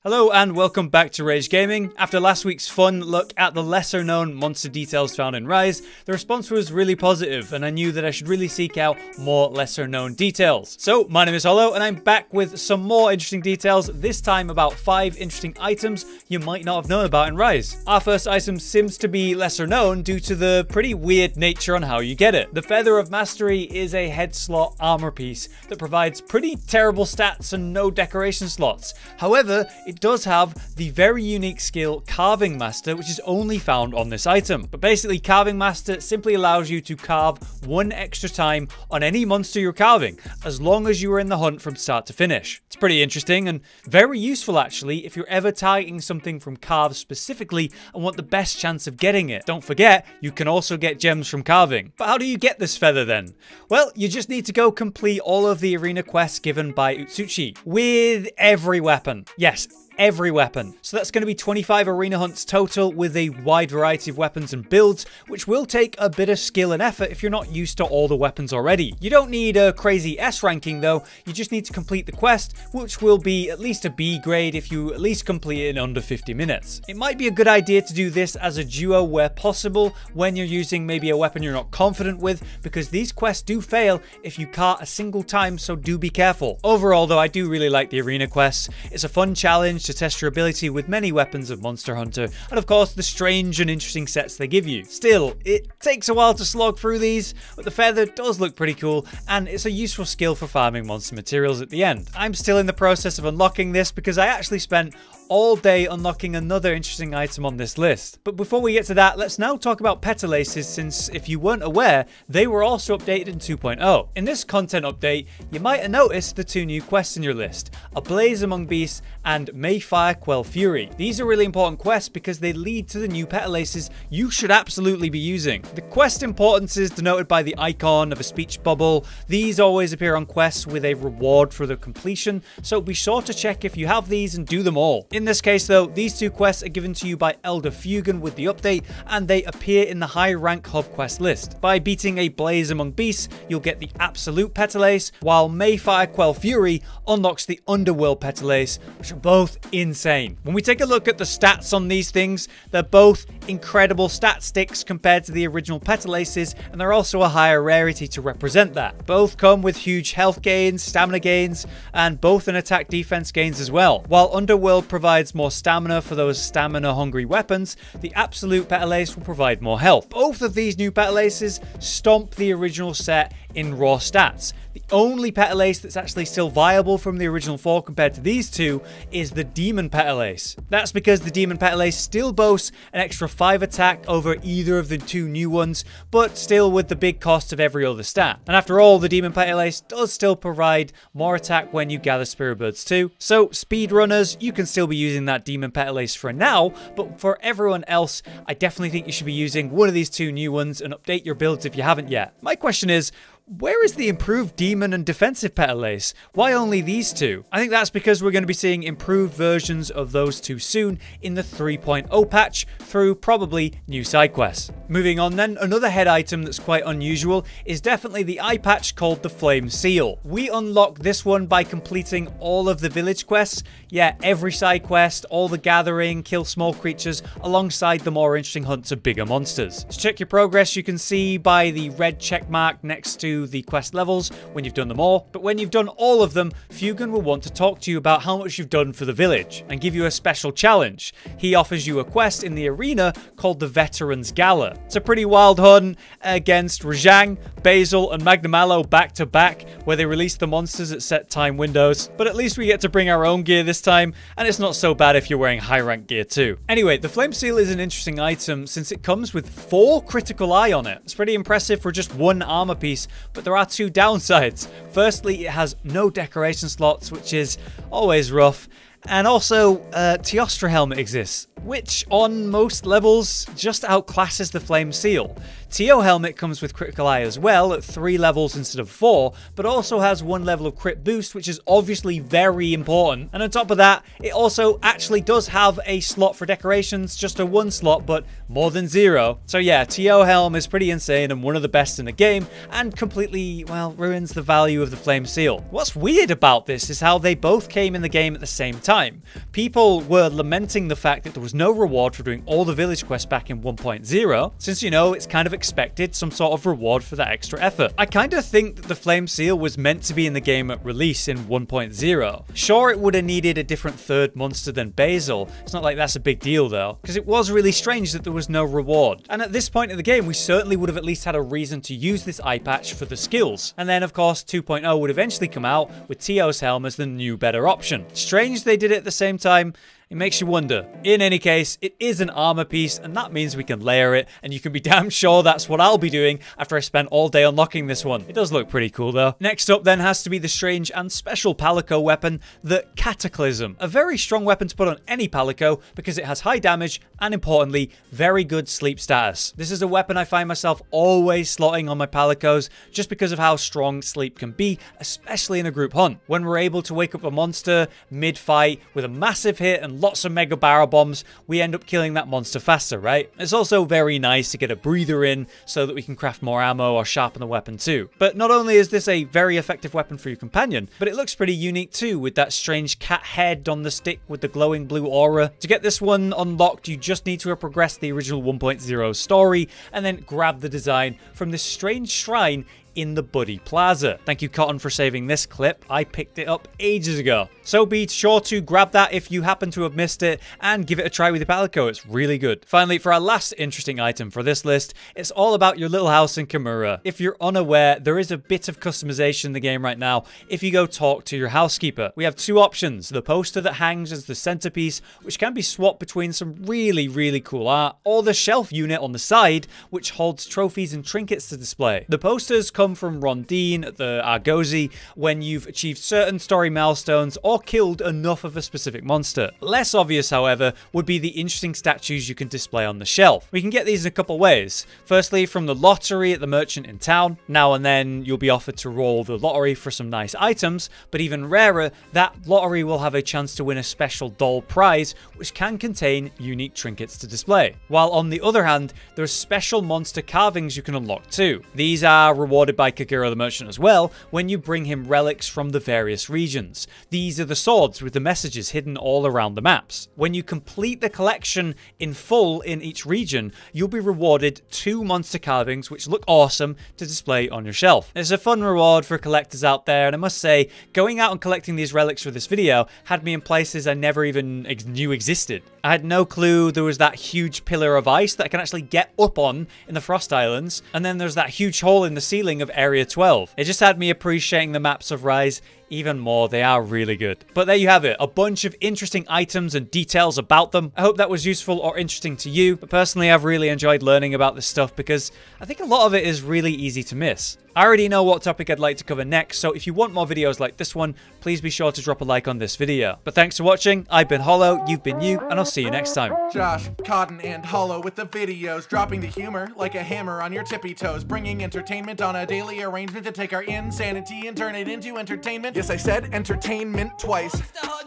Hello and welcome back to Rage Gaming. After last week's fun look at the lesser known monster details found in Rise, the response was really positive and I knew that I should really seek out more lesser known details. So my name is Hollow and I'm back with some more interesting details, this time about 5 interesting items you might not have known about in Rise. Our first item seems to be lesser known due to the pretty weird nature on how you get it. The Feather of Mastery is a head slot armor piece that provides pretty terrible stats and no decoration slots. However, it does have the very unique skill Carving Master, which is only found on this item. But basically, Carving Master simply allows you to carve 1 extra time on any monster you're carving, as long as you are in the hunt from start to finish. It's pretty interesting and very useful actually if you're ever targeting something from carves specifically and want the best chance of getting it. Don't forget, you can also get gems from carving. But how do you get this feather then? Well, you just need to go complete all of the arena quests given by Utsuchi with every weapon. Yes, every weapon. So that's going to be 25 arena hunts total with a wide variety of weapons and builds, which will take a bit of skill and effort if you're not used to all the weapons already. You don't need a crazy S ranking though, you just need to complete the quest, which will be at least a B grade if you at least complete it in under 50 minutes. It might be a good idea to do this as a duo where possible, when you're using maybe a weapon you're not confident with, because these quests do fail if you cart a single time, so do be careful. Overall though, I do really like the arena quests. It's a fun challenge to test your ability with many weapons of Monster Hunter, and of course the strange and interesting sets they give you. Still, it takes a while to slog through these, but the feather does look pretty cool, and it's a useful skill for farming monster materials at the end. I'm still in the process of unlocking this because I actually spent all day unlocking another interesting item on this list. But before we get to that, let's now talk about petalaces, since if you weren't aware, they were also updated in 2.0. In this content update, you might have noticed the 2 new quests in your list, Ablaze Among Beasts and May Fire Quell Fury. These are really important quests because they lead to the new petalaces you should absolutely be using. The quest importance is denoted by the icon of a speech bubble. These always appear on quests with a reward for their completion, so be sure to check if you have these and do them all. In this case though, these 2 quests are given to you by Elder Fugan with the update, and they appear in the high rank hub quest list. By beating a Blaze Among Beasts, you'll get the absolute petalace, while Mayfire Quell Fury unlocks the Underworld petalace, which are both insane. When we take a look at the stats on these things, they're both incredible stat sticks compared to the original petalaces, and they're also a higher rarity to represent that. Both come with huge health gains, stamina gains, and both an attack defense gains as well. While Underworld provides more stamina for those stamina hungry weapons, the absolute petalace will provide more health. Both of these new petalaces stomp the original set in raw stats. The only petalace that's actually still viable from the original 4 compared to these 2 is the Demon petalace. That's because the Demon petalace still boasts an extra 5 attack over either of the 2 new ones, but still with the big cost of every other stat. And after all, the Demon petalace does still provide more attack when you gather Spirit Birds too. So speedrunners, you can still be using that Demon petalace for now, but for everyone else, I definitely think you should be using one of these 2 new ones and update your builds if you haven't yet. My question is, where is the improved Demon and Defensive petalace? Why only these 2? I think that's because we're going to be seeing improved versions of those 2 soon in the 3.0 patch through probably new side quests. Moving on then, another head item that's quite unusual is definitely the eye patch called the Flame Seal. We unlock this one by completing all of the village quests. Yeah, every side quest, all the gathering, kill small creatures, alongside the more interesting hunts of bigger monsters. To check your progress, you can see by the red check mark next to the quest levels when you've done them all. But when you've done all of them, Fugan will want to talk to you about how much you've done for the village and give you a special challenge. He offers you a quest in the arena called the Veterans Gala. It's a pretty wild hunt against Rajang, Basil, and Magnamalo back to back, where they release the monsters at set time windows. But at least we get to bring our own gear this time, and it's not so bad if you're wearing high rank gear too. Anyway, the Flame Seal is an interesting item since it comes with 4 critical eye on it. It's pretty impressive for just 1 armor piece, but there are 2 downsides. Firstly, it has no decoration slots, which is always rough. And also, Teostra helmet exists, which on most levels just outclasses the Flame Seal. Teo helmet comes with critical eye as well at 3 levels instead of 4, but also has 1 level of crit boost, which is obviously very important. And on top of that, it also actually does have a slot for decorations, just a 1 slot, but more than 0. So yeah, Teo helm is pretty insane and one of the best in the game, and completely, well, ruins the value of the Flame Seal. What's weird about this is how they both came in the game at the same time. time. People were lamenting the fact that there was no reward for doing all the village quests back in 1.0, since, you know, it's kind of expected some sort of reward for that extra effort. I kind of think that the Flame Seal was meant to be in the game at release in 1.0. Sure, it would have needed a different third monster than Basil. It's not like that's a big deal though, because it was really strange that there was no reward. And at this point in the game, we certainly would have at least had a reason to use this eye patch for the skills. And then, of course, 2.0 would eventually come out with Tio's helm as the new better option. Strange they did it at the same time. It makes you wonder. In any case, it is an armor piece, and that means we can layer it, and you can be damn sure that's what I'll be doing after I spent all day unlocking this one. It does look pretty cool, though. Next up, then, has to be the strange and special Palico weapon, the Cataclysm. A very strong weapon to put on any Palico, because it has high damage, and importantly, very good sleep status. This is a weapon I find myself always slotting on my Palicos, just because of how strong sleep can be, especially in a group hunt. When we're able to wake up a monster mid-fight with a massive hit and lots of mega barrel bombs, we end up killing that monster faster, right? It's also very nice to get a breather in so that we can craft more ammo or sharpen the weapon too. But not only is this a very effective weapon for your companion, but it looks pretty unique too, with that strange cat head on the stick with the glowing blue aura. To get this one unlocked, you just need to have progressed the original 1.0 story and then grab the design from this strange shrine in the Buddy Plaza. Thank you, Cotton, for saving this clip. I picked it up ages ago. So be sure to grab that if you happen to have missed it and give it a try with your Palico. It's really good. Finally, for our last interesting item for this list, it's all about your little house in Kimura. If you're unaware, there is a bit of customization in the game right now if you go talk to your housekeeper. We have two options: the poster that hangs as the centerpiece, which can be swapped between some really, really cool art, or the shelf unit on the side, which holds trophies and trinkets to display. The posters come from Rondine, the Argosy, when you've achieved certain story milestones or killed enough of a specific monster. Less obvious, however, would be the interesting statues you can display on the shelf. We can get these in a couple ways. Firstly, from the lottery at the merchant in town. Now and then, you'll be offered to roll the lottery for some nice items, but even rarer, that lottery will have a chance to win a special doll prize, which can contain unique trinkets to display. While on the other hand, there are special monster carvings you can unlock too. These are rewarded by Kagura the Merchant as well when you bring him relics from the various regions. These are the swords with the messages hidden all around the maps. When you complete the collection in full in each region, you'll be rewarded 2 monster carvings which look awesome to display on your shelf. It's a fun reward for collectors out there, and I must say, going out and collecting these relics for this video had me in places I never even knew existed. I had no clue there was that huge pillar of ice that I can actually get up on in the Frost Islands, and then there's that huge hole in the ceiling of Area 12. It just had me appreciating the maps of Rise even more. They are really good. But there you have it, a bunch of interesting items and details about them. I hope that was useful or interesting to you, but personally I've really enjoyed learning about this stuff because I think a lot of it is really easy to miss. I already know what topic I'd like to cover next, so if you want more videos like this one, please be sure to drop a like on this video. But thanks for watching. I've been Hollow, you've been you, and I'll see you next time. Josh, Cotton, and Hollow with the videos, dropping the humor like a hammer on your tippy toes, bringing entertainment on a daily arrangement to take our insanity and turn it into entertainment. Yes, I said entertainment twice,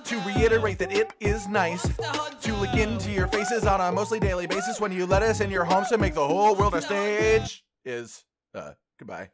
to reiterate that it is nice to look into your faces on a mostly daily basis when you let us in your homes to make the whole world a stage. Goodbye.